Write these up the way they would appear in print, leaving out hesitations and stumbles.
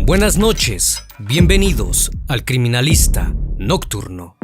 Buenas noches, bienvenidos al Criminalista Nocturno.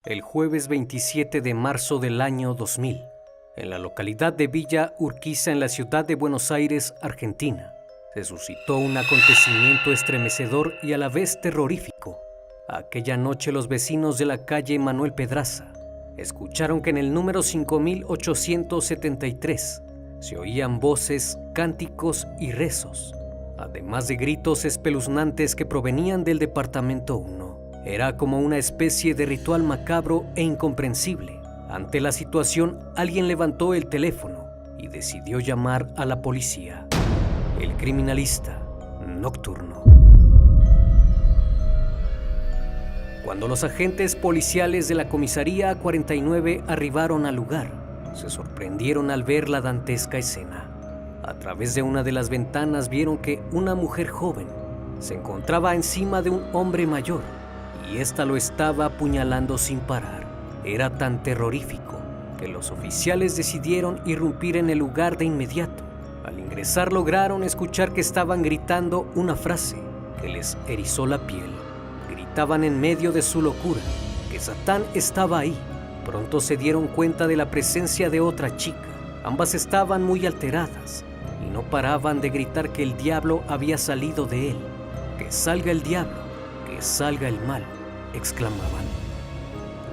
El jueves 27 de marzo del año 2000, en la localidad de Villa Urquiza, en la ciudad de Buenos Aires, Argentina, se suscitó un acontecimiento estremecedor y a la vez terrorífico. Aquella noche los vecinos de la calle Manuel Pedraza escucharon que en el número 5873 se oían voces, cánticos y rezos, además de gritos espeluznantes que provenían del departamento 1. Era como una especie de ritual macabro e incomprensible. Ante la situación, alguien levantó el teléfono y decidió llamar a la policía. El Criminalista Nocturno. Cuando los agentes policiales de la comisaría 49 arribaron al lugar, se sorprendieron al ver la dantesca escena. A través de una de las ventanas vieron que una mujer joven se encontraba encima de un hombre mayor y ésta lo estaba apuñalando sin parar. Era tan terrorífico que los oficiales decidieron irrumpir en el lugar de inmediato. Al ingresar lograron escuchar que estaban gritando una frase que les erizó la piel. Gritaban en medio de su locura que Satán estaba ahí. Pronto se dieron cuenta de la presencia de otra chica. Ambas estaban muy alteradas y no paraban de gritar que el diablo había salido de él. Que salga el diablo, que salga el mal, exclamaban.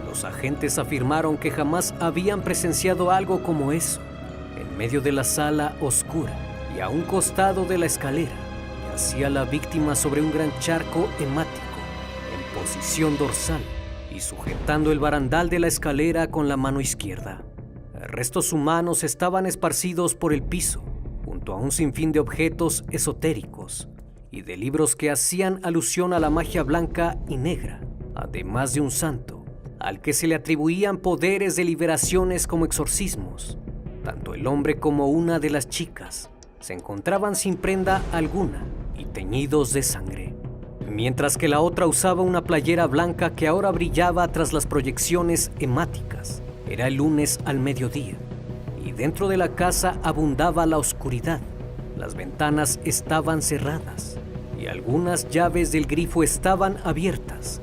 Los agentes afirmaron que jamás habían presenciado algo como eso. En medio de la sala oscura y a un costado de la escalera, yacía la víctima sobre un gran charco hemático, en posición dorsal y sujetando el barandal de la escalera con la mano izquierda. Restos humanos estaban esparcidos por el piso, junto a un sinfín de objetos esotéricos y de libros que hacían alusión a la magia blanca y negra, además de un santo, al que se le atribuían poderes de liberaciones como exorcismos. Tanto el hombre como una de las chicas se encontraban sin prenda alguna y teñidos de sangre, mientras que la otra usaba una playera blanca que ahora brillaba tras las proyecciones hemáticas. Era el lunes al mediodía y dentro de la casa abundaba la oscuridad. Las ventanas estaban cerradas y algunas llaves del grifo estaban abiertas.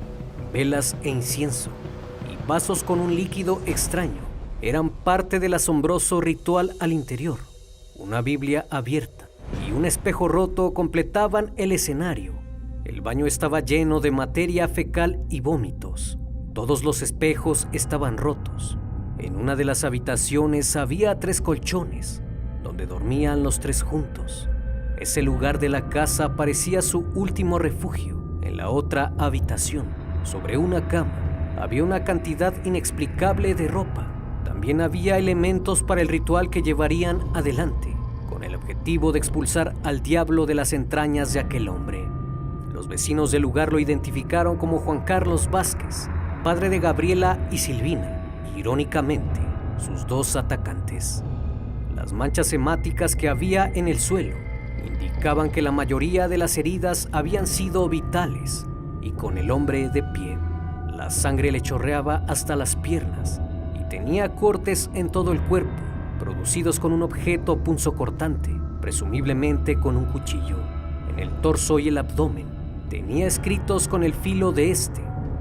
Velas e incienso y vasos con un líquido extraño eran parte del asombroso ritual al interior. Una Biblia abierta y un espejo roto completaban el escenario. El baño estaba lleno de materia fecal y vómitos. Todos los espejos estaban rotos. En una de las habitaciones había 3 colchones, donde dormían los 3 juntos. Ese lugar de la casa parecía su último refugio. En la otra habitación, sobre una cama, había una cantidad inexplicable de ropa. También había elementos para el ritual que llevarían adelante, con el objetivo de expulsar al diablo de las entrañas de aquel hombre. Los vecinos del lugar lo identificaron como Juan Carlos Vázquez, padre de Gabriela y Silvina, y irónicamente, sus 2 atacantes. Las manchas hemáticas que había en el suelo indicaban que la mayoría de las heridas habían sido vitales, y con el hombre de pie, la sangre le chorreaba hasta las piernas y tenía cortes en todo el cuerpo, producidos con un objeto punzocortante, presumiblemente con un cuchillo. En el torso y el abdomen tenía escritos con el filo de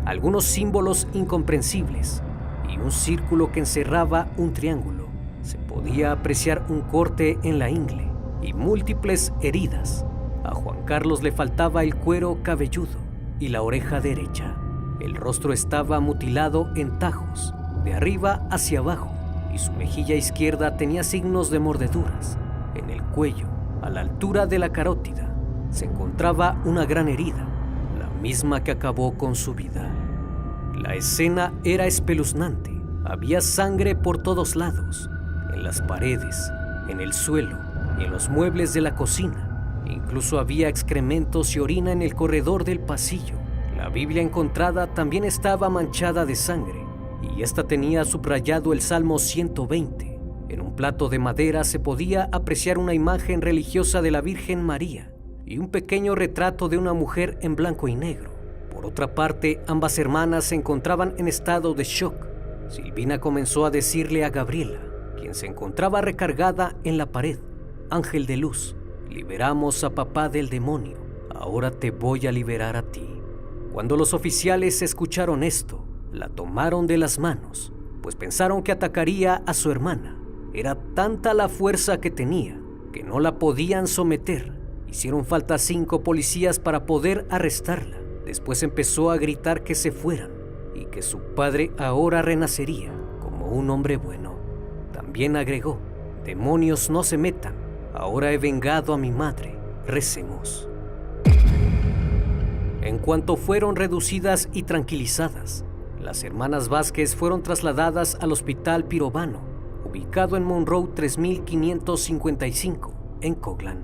algunos símbolos incomprensibles y un círculo que encerraba un triángulo. Se podía apreciar un corte en la ingle y múltiples heridas. A Juan Carlos le faltaba el cuero cabelludo y la oreja derecha. El rostro estaba mutilado en tajos, de arriba hacia abajo, y y su mejilla izquierda tenía signos de mordeduras. En el cuello, a la altura de la carótida, se encontraba una gran herida, la misma que acabó con su vida. La escena era espeluznante. Había sangre por todos lados, en las paredes, en el suelo y en los muebles de la cocina. Incluso había excrementos y orina en el corredor del pasillo. La Biblia encontrada también estaba manchada de sangre, y esta tenía subrayado el Salmo 120. En un plato de madera se podía apreciar una imagen religiosa de la Virgen María y un pequeño retrato de una mujer en blanco y negro. Por otra parte, ambas hermanas se encontraban en estado de shock. Silvina comenzó a decirle a Gabriela, quien se encontraba recargada en la pared: Ángel de luz, liberamos a papá del demonio, ahora te voy a liberar a ti. Cuando los oficiales escucharon esto, la tomaron de las manos, pues pensaron que atacaría a su hermana. Era tanta la fuerza que tenía que no la podían someter. Hicieron falta 5 policías para poder arrestarla. Después empezó a gritar que se fueran y que su padre ahora renacería como un hombre bueno. También agregó: demonios no se metan, ahora he vengado a mi madre, recemos. En cuanto fueron reducidas y tranquilizadas, las hermanas Vázquez fueron trasladadas al Hospital Pirovano, ubicado en Monroe 3555, en Coghlan.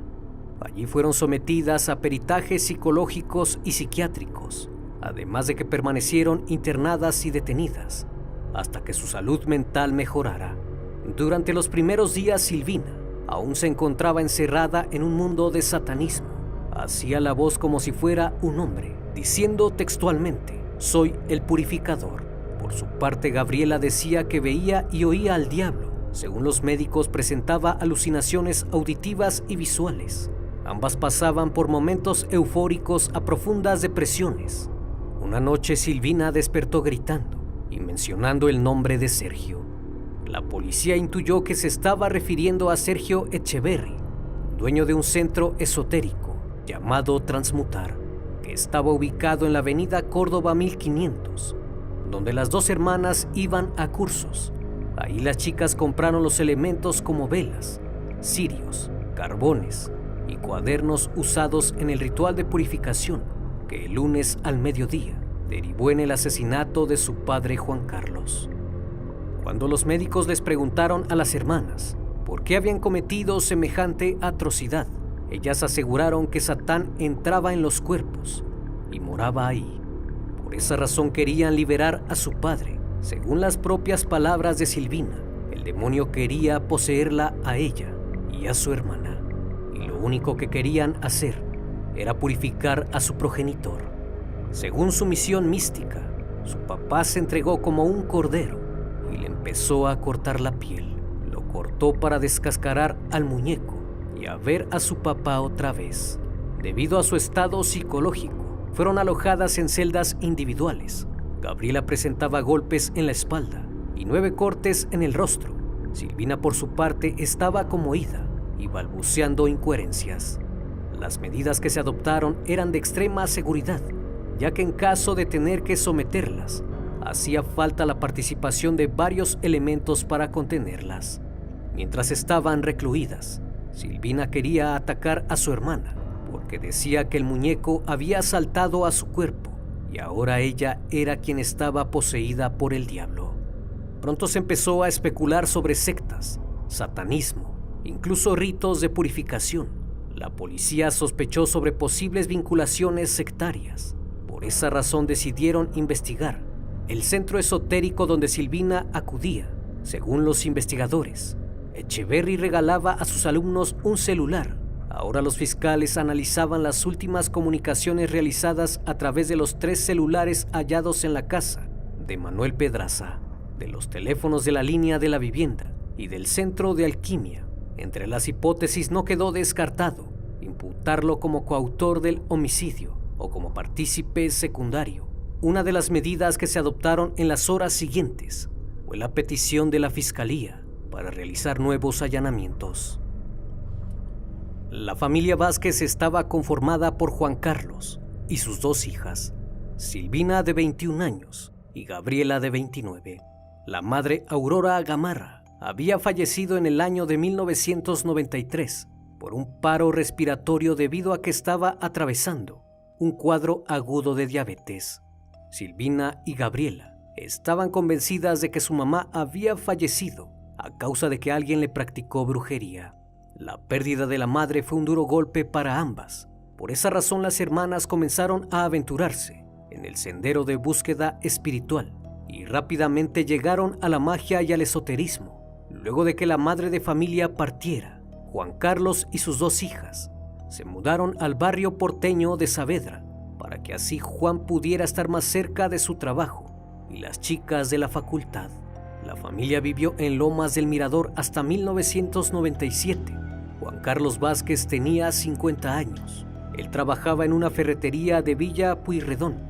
Allí fueron sometidas a peritajes psicológicos y psiquiátricos, además de que permanecieron internadas y detenidas, hasta que su salud mental mejorara. Durante los primeros días, Silvina aún se encontraba encerrada en un mundo de satanismo. Hacía la voz como si fuera un hombre, diciendo textualmente: soy el purificador. Por su parte, Gabriela decía que veía y oía al diablo. Según los médicos, presentaba alucinaciones auditivas y visuales. Ambas pasaban por momentos eufóricos a profundas depresiones. Una noche, Silvina despertó gritando y mencionando el nombre de Sergio. La policía intuyó que se estaba refiriendo a Sergio Echeverry, dueño de un centro esotérico llamado Transmutar, que estaba ubicado en la avenida Córdoba 1500, donde las 2 hermanas iban a cursos. Ahí las chicas compraron los elementos como velas, cirios, carbones y cuadernos usados en el ritual de purificación que el lunes al mediodía derivó en el asesinato de su padre Juan Carlos. Cuando los médicos les preguntaron a las hermanas por qué habían cometido semejante atrocidad, ellas aseguraron que Satán entraba en los cuerpos y moraba ahí. Por esa razón querían liberar a su padre. Según las propias palabras de Silvina, el demonio quería poseerla a ella y a su hermana, y lo único que querían hacer era purificar a su progenitor. Según su misión mística, su papá se entregó como un cordero y le empezó a cortar la piel. Lo cortó para descascarar al muñeco y a ver a su papá otra vez. Debido a su estado psicológico, fueron alojadas en celdas individuales. Gabriela presentaba golpes en la espalda y 9 cortes en el rostro. Silvina, por su parte, estaba conmovida y balbuceando incoherencias. Las medidas que se adoptaron eran de extrema seguridad, ya que en caso de tener que someterlas, hacía falta la participación de varios elementos para contenerlas. Mientras estaban recluidas, Silvina quería atacar a su hermana, porque decía que el muñeco había saltado a su cuerpo y ahora ella era quien estaba poseída por el diablo. Pronto se empezó a especular sobre sectas, satanismo, incluso ritos de purificación. La policía sospechó sobre posibles vinculaciones sectarias. Por esa razón decidieron investigar el centro esotérico donde Silvina acudía. Según los investigadores, Echeverry regalaba a sus alumnos un celular. Ahora los fiscales analizaban las últimas comunicaciones realizadas a través de los 3 celulares hallados en la casa de Manuel Pedraza, de los teléfonos de la línea de la vivienda y del centro de alquimia. Entre las hipótesis no quedó descartado imputarlo como coautor del homicidio o como partícipe secundario. Una de las medidas que se adoptaron en las horas siguientes fue la petición de la fiscalía para realizar nuevos allanamientos. La familia Vázquez estaba conformada por Juan Carlos y sus 2 hijas, Silvina de 21 años y Gabriela de 29. La madre, Aurora Gamarra, había fallecido en el año de 1993 por un paro respiratorio debido a que estaba atravesando un cuadro agudo de diabetes. Silvina y Gabriela estaban convencidas de que su mamá había fallecido a causa de que alguien le practicó brujería. La pérdida de la madre fue un duro golpe para ambas. Por esa razón, las hermanas comenzaron a aventurarse en el sendero de búsqueda espiritual y rápidamente llegaron a la magia y al esoterismo. Luego de que la madre de familia partiera, Juan Carlos y sus 2 hijas se mudaron al barrio porteño de Saavedra para que así Juan pudiera estar más cerca de su trabajo y las chicas de la facultad. La familia vivió en Lomas del Mirador hasta 1997. Juan Carlos Vázquez tenía 50 años. Él trabajaba en una ferretería de Villa Pueyrredón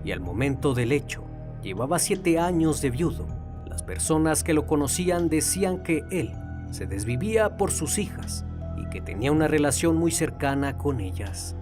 y al momento del hecho llevaba 7 años de viudo. Las personas que lo conocían decían que él se desvivía por sus hijas y que tenía una relación muy cercana con ellas.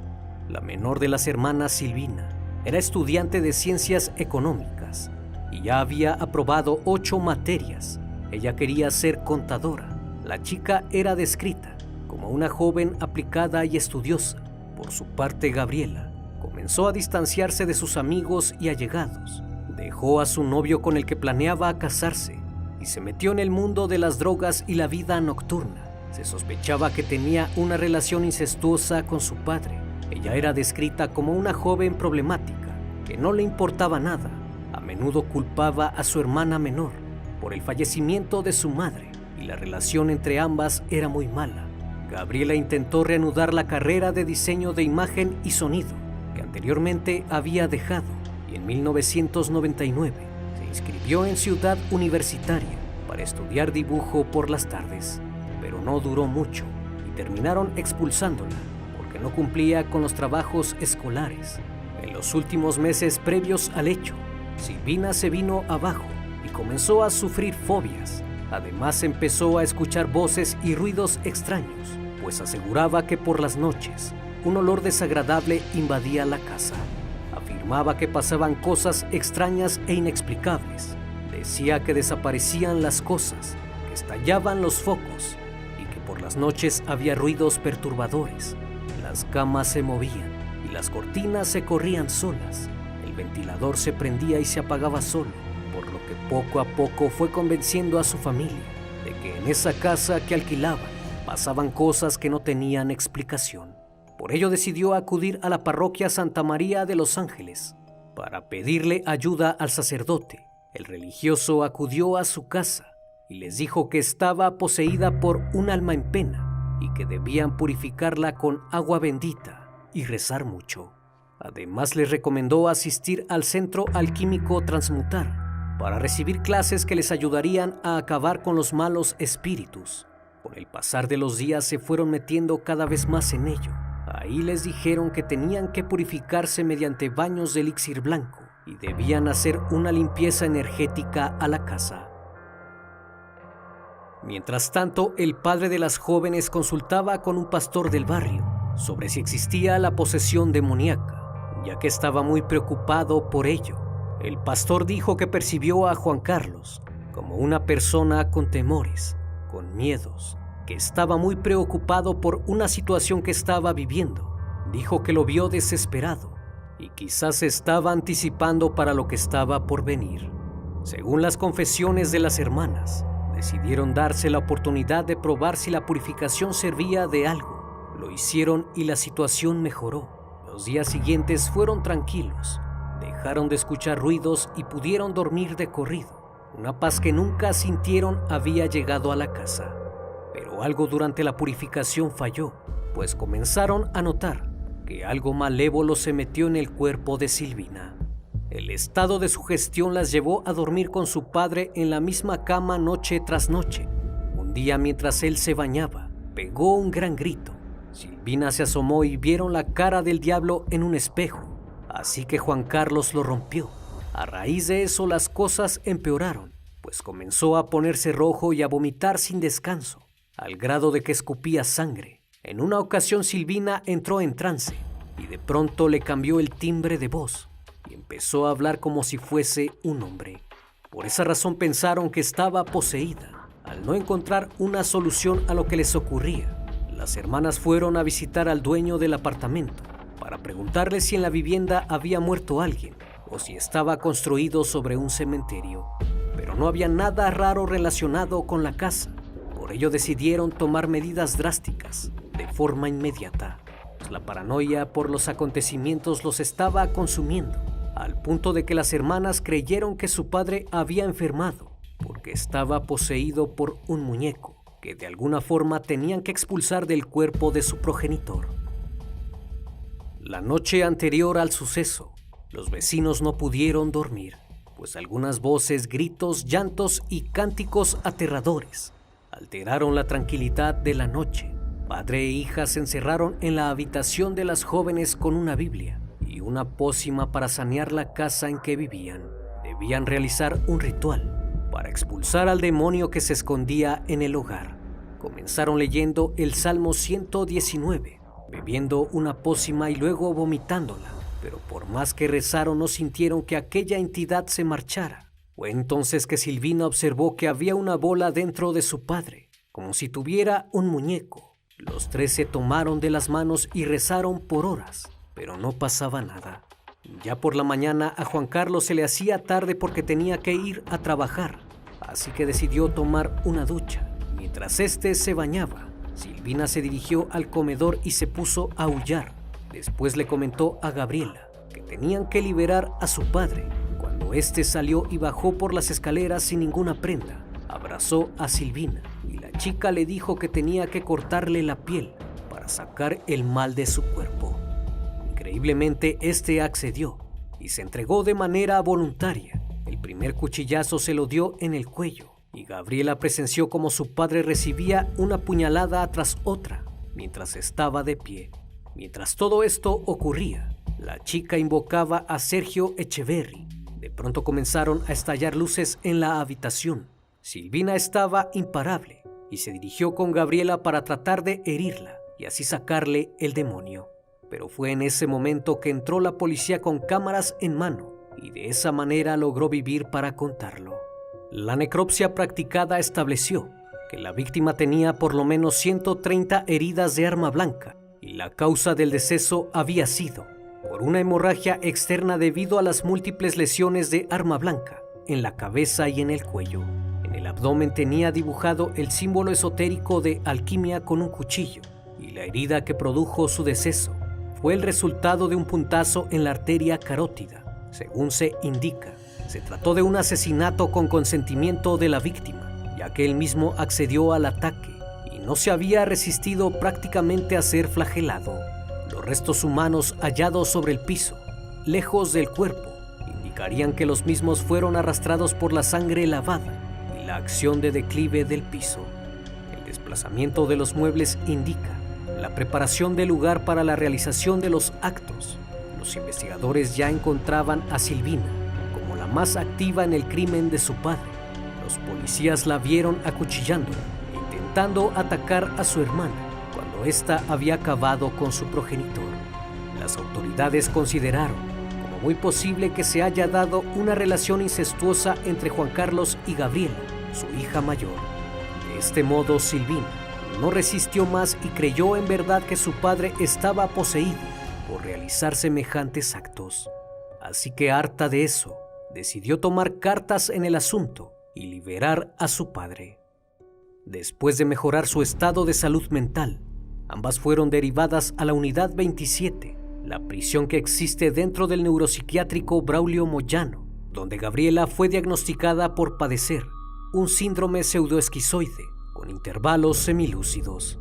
La menor de las hermanas, Silvina, era estudiante de ciencias económicas y ya había aprobado 8 materias. Ella quería ser contadora. La chica era descrita como una joven aplicada y estudiosa. Por su parte, Gabriela comenzó a distanciarse de sus amigos y allegados. Dejó a su novio con el que planeaba casarse y se metió en el mundo de las drogas y la vida nocturna. Se sospechaba que tenía una relación incestuosa con su padre. Ella era descrita como una joven problemática que no le importaba nada. A menudo culpaba a su hermana menor por el fallecimiento de su madre y la relación entre ambas era muy mala. Gabriela intentó reanudar la carrera de diseño de imagen y sonido que anteriormente había dejado y en 1999 se inscribió en Ciudad Universitaria para estudiar dibujo por las tardes, pero no duró mucho y terminaron expulsándola porque no cumplía con los trabajos escolares. En los últimos meses previos al hecho, Silvina se vino abajo y comenzó a sufrir fobias. Además, empezó a escuchar voces y ruidos extraños, pues aseguraba que por las noches un olor desagradable invadía la casa. Afirmaba que pasaban cosas extrañas e inexplicables. Decía que desaparecían las cosas, que estallaban los focos y que por las noches había ruidos perturbadores. Las camas se movían y las cortinas se corrían solas. El ventilador se prendía y se apagaba solo, por lo que poco a poco fue convenciendo a su familia de que en esa casa que alquilaban pasaban cosas que no tenían explicación. Por ello decidió acudir a la parroquia Santa María de los Ángeles para pedirle ayuda al sacerdote. El religioso acudió a su casa y les dijo que estaba poseída por un alma en pena y que debían purificarla con agua bendita y rezar mucho. Además, les recomendó asistir al Centro Alquímico Transmutar para recibir clases que les ayudarían a acabar con los malos espíritus. Con el pasar de los días se fueron metiendo cada vez más en ello. Ahí les dijeron que tenían que purificarse mediante baños de elixir blanco y debían hacer una limpieza energética a la casa. Mientras tanto, el padre de las jóvenes consultaba con un pastor del barrio sobre si existía la posesión demoníaca, ya que estaba muy preocupado por ello. El pastor dijo que percibió a Juan Carlos como una persona con temores, con miedos, que estaba muy preocupado por una situación que estaba viviendo. Dijo que lo vio desesperado y quizás se estaba anticipando para lo que estaba por venir. Según las confesiones de las hermanas, decidieron darse la oportunidad de probar si la purificación servía de algo. Lo hicieron y la situación mejoró. Los días siguientes fueron tranquilos. Dejaron de escuchar ruidos y pudieron dormir de corrido. Una paz que nunca sintieron había llegado a la casa. Pero algo durante la purificación falló, pues comenzaron a notar que algo malévolo se metió en el cuerpo de Silvina. El estado de sugestión las llevó a dormir con su padre en la misma cama noche tras noche. Un día, mientras él se bañaba, pegó un gran grito. Silvina se asomó y vieron la cara del diablo en un espejo, así que Juan Carlos lo rompió. A raíz de eso las cosas empeoraron, pues comenzó a ponerse rojo y a vomitar sin descanso, al grado de que escupía sangre. En una ocasión Silvina entró en trance y de pronto le cambió el timbre de voz y empezó a hablar como si fuese un hombre. Por esa razón pensaron que estaba poseída. Al no encontrar una solución a lo que les ocurría, las hermanas fueron a visitar al dueño del apartamento para preguntarle si en la vivienda había muerto alguien o si estaba construido sobre un cementerio. Pero no había nada raro relacionado con la casa. Por ello decidieron tomar medidas drásticas de forma inmediata. La paranoia por los acontecimientos los estaba consumiendo, al punto de que las hermanas creyeron que su padre había enfermado porque estaba poseído por un muñeco que de alguna forma tenían que expulsar del cuerpo de su progenitor. La noche anterior al suceso, los vecinos no pudieron dormir, pues algunas voces, gritos, llantos y cánticos aterradores alteraron la tranquilidad de la noche. Padre e hija se encerraron en la habitación de las jóvenes con una Biblia y una pócima para sanear la casa en que vivían. Debían realizar un ritual para expulsar al demonio que se escondía en el hogar. Comenzaron leyendo el Salmo 119, bebiendo una pócima y luego vomitándola, pero por más que rezaron no sintieron que aquella entidad se marchara. Fue entonces que Silvina observó que había una bola dentro de su padre, como si tuviera un muñeco. Los tres se tomaron de las manos y rezaron por horas, pero no pasaba nada. Ya por la mañana a Juan Carlos se le hacía tarde porque tenía que ir a trabajar, así que decidió tomar una ducha. Mientras este se bañaba, Silvina se dirigió al comedor y se puso a aullar. Después le comentó a Gabriela que tenían que liberar a su padre. Cuando este salió y bajó por las escaleras sin ninguna prenda, abrazó a Silvina y la chica le dijo que tenía que cortarle la piel para sacar el mal de su cuerpo. Increíblemente, este accedió y se entregó de manera voluntaria. El primer cuchillazo se lo dio en el cuello y Gabriela presenció cómo su padre recibía una puñalada tras otra mientras estaba de pie. Mientras todo esto ocurría, la chica invocaba a Sergio Echeverry. De pronto comenzaron a estallar luces en la habitación. Silvina estaba imparable y se dirigió con Gabriela para tratar de herirla y así sacarle el demonio. Pero fue en ese momento que entró la policía con cámaras en mano y de esa manera logró vivir para contarlo. La necropsia practicada estableció que la víctima tenía por lo menos 130 heridas de arma blanca y la causa del deceso había sido por una hemorragia externa debido a las múltiples lesiones de arma blanca en la cabeza y en el cuello. En el abdomen tenía dibujado el símbolo esotérico de alquimia con un cuchillo y la herida que produjo su deceso fue el resultado de un puntazo en la arteria carótida. Según se indica, se trató de un asesinato con consentimiento de la víctima, ya que él mismo accedió al ataque y no se había resistido prácticamente a ser flagelado. Los restos humanos hallados sobre el piso, lejos del cuerpo, indicarían que los mismos fueron arrastrados por la sangre lavada y la acción de declive del piso. El desplazamiento de los muebles indica la preparación del lugar para la realización de los actos. Los investigadores ya encontraban a Silvina como la más activa en el crimen de su padre. Los policías la vieron acuchillándola, intentando atacar a su hermana cuando ésta había acabado con su progenitor. Las autoridades consideraron como muy posible que se haya dado una relación incestuosa entre Juan Carlos y Gabriela, su hija mayor. De este modo, Silvina no resistió más y creyó en verdad que su padre estaba poseído por realizar semejantes actos. Así que, harta de eso, decidió tomar cartas en el asunto y liberar a su padre. Después de mejorar su estado de salud mental, ambas fueron derivadas a la Unidad 27, la prisión que existe dentro del neuropsiquiátrico Braulio Moyano, donde Gabriela fue diagnosticada por padecer un síndrome pseudoesquizoide con intervalos semilúcidos.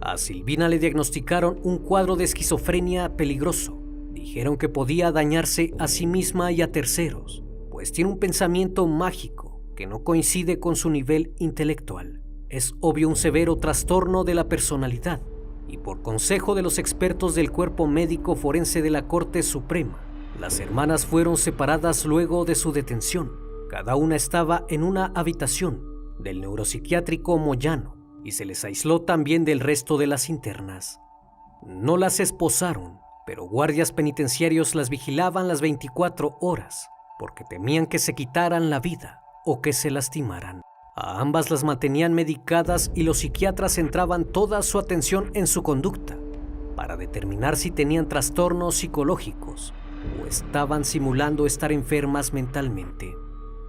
A Silvina le diagnosticaron un cuadro de esquizofrenia peligroso. Dijeron que podía dañarse a sí misma y a terceros, pues tiene un pensamiento mágico que no coincide con su nivel intelectual. Es obvio un severo trastorno de la personalidad, y por consejo de los expertos del Cuerpo Médico Forense de la Corte Suprema, las hermanas fueron separadas luego de su detención. Cada una estaba en una habitación del neuropsiquiátrico Moyano y se les aisló también del resto de las internas. No las esposaron, pero guardias penitenciarios las vigilaban las 24 horas porque temían que se quitaran la vida o que se lastimaran. A ambas las mantenían medicadas y los psiquiatras centraban toda su atención en su conducta para determinar si tenían trastornos psicológicos o estaban simulando estar enfermas mentalmente.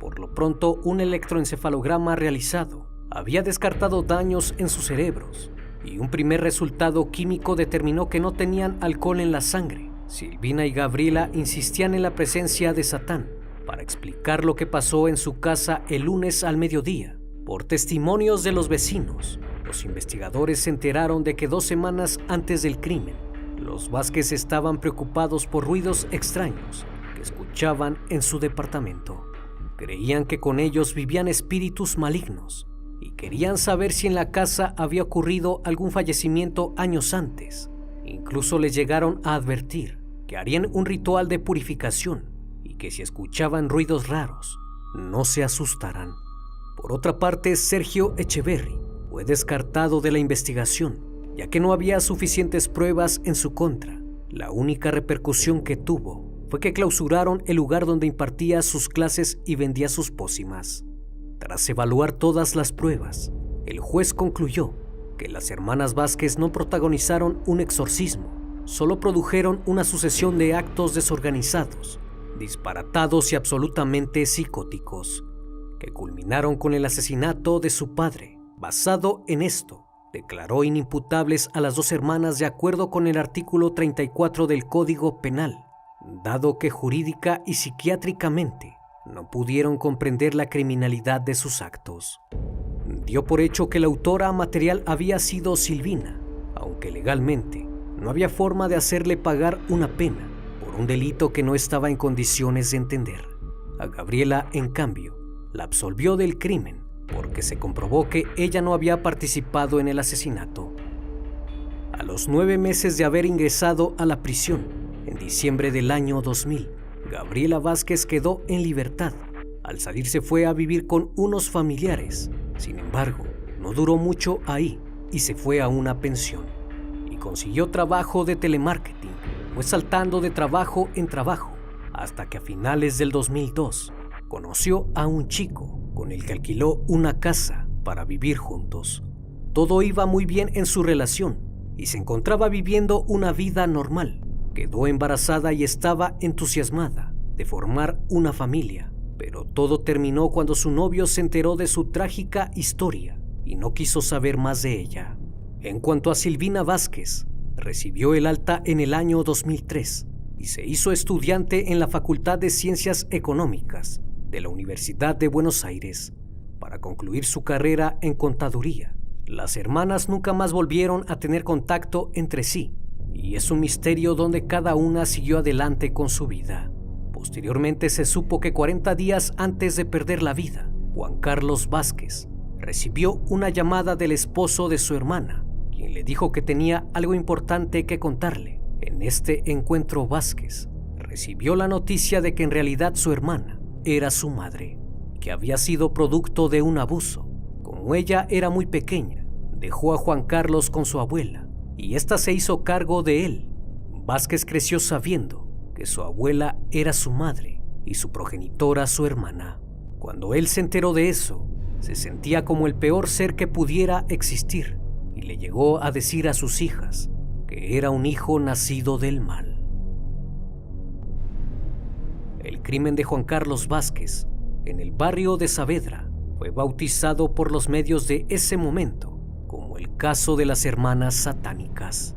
Por lo pronto, un electroencefalograma realizado había descartado daños en sus cerebros y un primer resultado químico determinó que no tenían alcohol en la sangre. Silvina y Gabriela insistían en la presencia de Satán para explicar lo que pasó en su casa el lunes al mediodía. Por testimonios de los vecinos, los investigadores se enteraron de que 2 semanas antes del crimen, los Vázquez estaban preocupados por ruidos extraños que escuchaban en su departamento. Creían que con ellos vivían espíritus malignos y querían saber si en la casa había ocurrido algún fallecimiento años antes. Incluso les llegaron a advertir que harían un ritual de purificación y que si escuchaban ruidos raros, no se asustaran. Por otra parte, Sergio Echeverry fue descartado de la investigación, ya que no había suficientes pruebas en su contra. La única repercusión que tuvo fue que clausuraron el lugar donde impartía sus clases y vendía sus pócimas. Tras evaluar todas las pruebas, el juez concluyó que las hermanas Vázquez no protagonizaron un exorcismo, solo produjeron una sucesión de actos desorganizados, disparatados y absolutamente psicóticos, que culminaron con el asesinato de su padre. Basado en esto, declaró inimputables a las 2 hermanas de acuerdo con el artículo 34 del Código Penal, dado que jurídica y psiquiátricamente no pudieron comprender la criminalidad de sus actos. Dio por hecho que la autora material había sido Silvina, aunque legalmente no había forma de hacerle pagar una pena por un delito que no estaba en condiciones de entender. A Gabriela, en cambio, la absolvió del crimen porque se comprobó que ella no había participado en el asesinato. A los 9 meses de haber ingresado a la prisión, en diciembre del año 2000, Gabriela Vázquez quedó en libertad. Al salir se fue a vivir con unos familiares. Sin embargo, no duró mucho ahí y se fue a una pensión. Y consiguió trabajo de telemarketing. Fue saltando de trabajo en trabajo hasta que a finales del 2002 conoció a un chico con el que alquiló una casa para vivir juntos. Todo iba muy bien en su relación y se encontraba viviendo una vida normal. Quedó embarazada y estaba entusiasmada de formar una familia, pero todo terminó cuando su novio se enteró de su trágica historia y no quiso saber más de ella. En cuanto a Silvina Vázquez, recibió el alta en el año 2003 y se hizo estudiante en la Facultad de Ciencias Económicas de la Universidad de Buenos Aires para concluir su carrera en contaduría. Las hermanas nunca más volvieron a tener contacto entre sí y es un misterio donde cada una siguió adelante con su vida. Posteriormente se supo que 40 días antes de perder la vida, Juan Carlos Vázquez recibió una llamada del esposo de su hermana, quien le dijo que tenía algo importante que contarle. En este encuentro, Vázquez recibió la noticia de que en realidad su hermana era su madre, que había sido producto de un abuso. Como ella era muy pequeña, dejó a Juan Carlos con su abuela y ésta se hizo cargo de él. Vázquez creció sabiendo que su abuela era su madre y su progenitora su hermana. Cuando él se enteró de eso, se sentía como el peor ser que pudiera existir y le llegó a decir a sus hijas que era un hijo nacido del mal. El crimen de Juan Carlos Vázquez en el barrio de Saavedra fue bautizado por los medios de ese momento como el caso de las hermanas satánicas.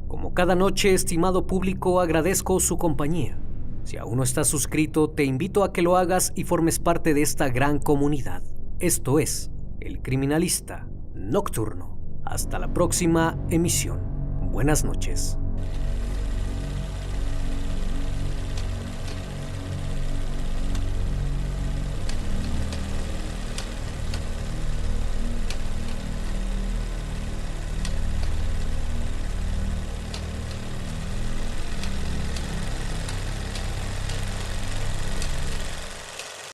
Como cada noche, estimado público, agradezco su compañía. Si aún no estás suscrito, te invito a que lo hagas y formes parte de esta gran comunidad. Esto es El Criminalista Nocturno. Hasta la próxima emisión. Buenas noches.